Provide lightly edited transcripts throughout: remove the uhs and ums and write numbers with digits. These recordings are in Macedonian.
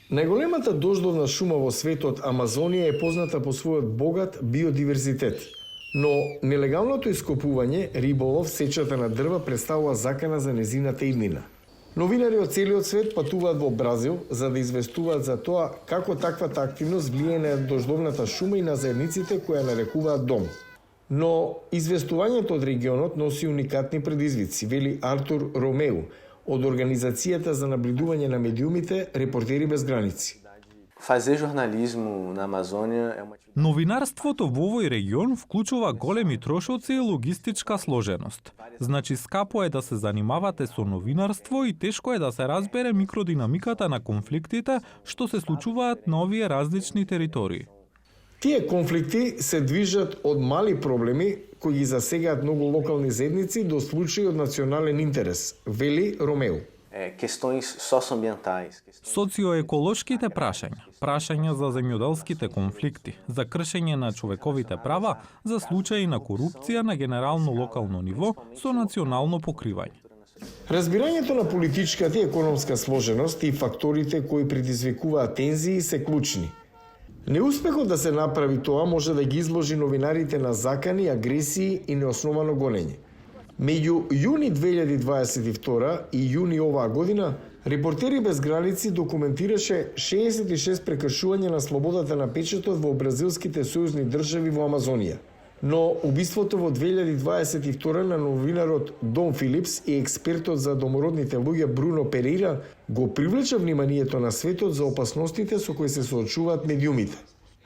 Најголемата дождовна шума во светот, Амазонија, е позната по својот богат биодиверзитет. Но нелегалното ископување, риболов, сечата на дрва представува закана за незината иднина. Новинари од целиот свет патуваат во Бразил за да известуваат за тоа како таквата активност влијае на дождовната шума и на заедниците кои ја нарекуваат дом. Но известувањето од регионот носи уникатни предизвици, вели Артур Ромеу од Организацијата за наблюдување на медиумите Репортери без граници. Fazer jornalismo na Amazônia é uma Новинарството во овој регион вклучува големи трошоци и логистичка сложеност. Значи, скапо е да се занимавате со новинарство и тешко е да се разбере микродинамиката на конфликтите што се случуваат на овие различни територии. Тие конфликти се движат од мали проблеми кои ги засегаат многу локални заедници до случаи од национален интерес, вели Ромеу. questões socioambientais. Социоеколошките прашања за земјоделските конфликти, за кршење на човековите права, за случаи на корупција на генерално локално ниво со национално покривање. Разбирањето на политичката и економска сложеност и факторите кои предизвикуваат тензии се клучни. Неуспехот да се направи тоа може да ги изложи новинарите на закани, агресии и неосновано гонење. Меѓу јуни 2022 и јуни оваа година, Репортери без граници документираше 66 прекршувања на слободата на печатот во бразилските сојузни држави во Амазонија. Но убиството во 2022 на новинарот Дон Филипс и експертот за домородните луѓе Бруно Перейра го привлече вниманието на светот за опасностите со кои се соочуваат медиумите.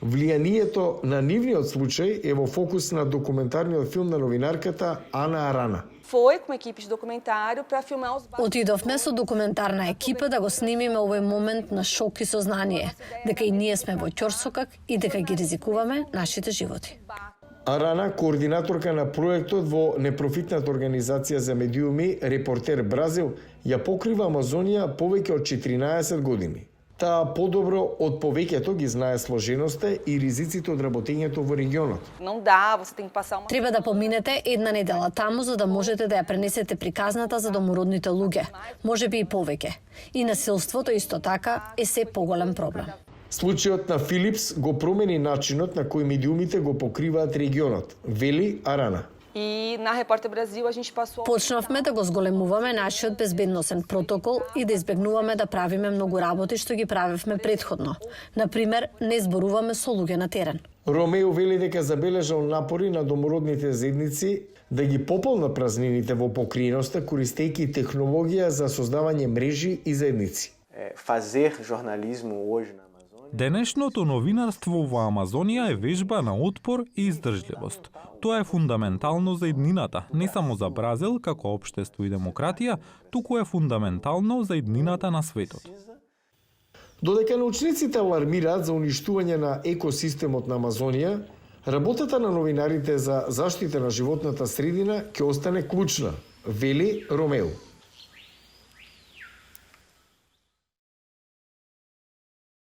Влијанието на нивниот случај е во фокус на документарниот филм на новинарката Ана Арана. Foi com equipe de documentário para filmar os Отидовме со документарна екипа да го снимиме овој момент на шок и сознание, дека и ние сме во ќорсокак и дека ги ризикуваме нашите животи. Арана, координаторка на проектот во непрофитната организација за медиуми Репортер Бразил, ја покрива Амазонија повеќе од 14 години. Таа подобро од повеќето ги знае сложеноста и ризиците од работењето во регионот. Não dá, você tem que passar uma Треба да поминете една недела таму за да можете да ја пренесете приказната за домородните луѓе, можеби и повеќе. И насилството исто така е се поголем проблем. Случајот на Филипс го промени начинот на кој медиумите го покриваат регионот, вели Арана. E na Repórter Brasil a gente passou Почнавме да го зголемуваме нашиот безбедносен протокол и да избегнуваме да правиме многу работи што ги правевме претходно. Например, не зборуваме со луѓе на терен. Ромео вели дека забележал напори на домородните заедници да ги пополнат празнините во покриеноста користејќи технологија за создавање мрежи и заедници. Fazer jornalismo hoje na Amazônia Денешното новинарство во Амазонија е вежба на отпор и издржливост. Тоа е фундаментално за иднината, не само за Бразил како општество и демократија, туку е фундаментално за иднината на светот. Додека научниците алармираат за уништување на екосистемот на Амазонија, работата на новинарите за заштита на животната средина ќе остане клучна, вели Ромео.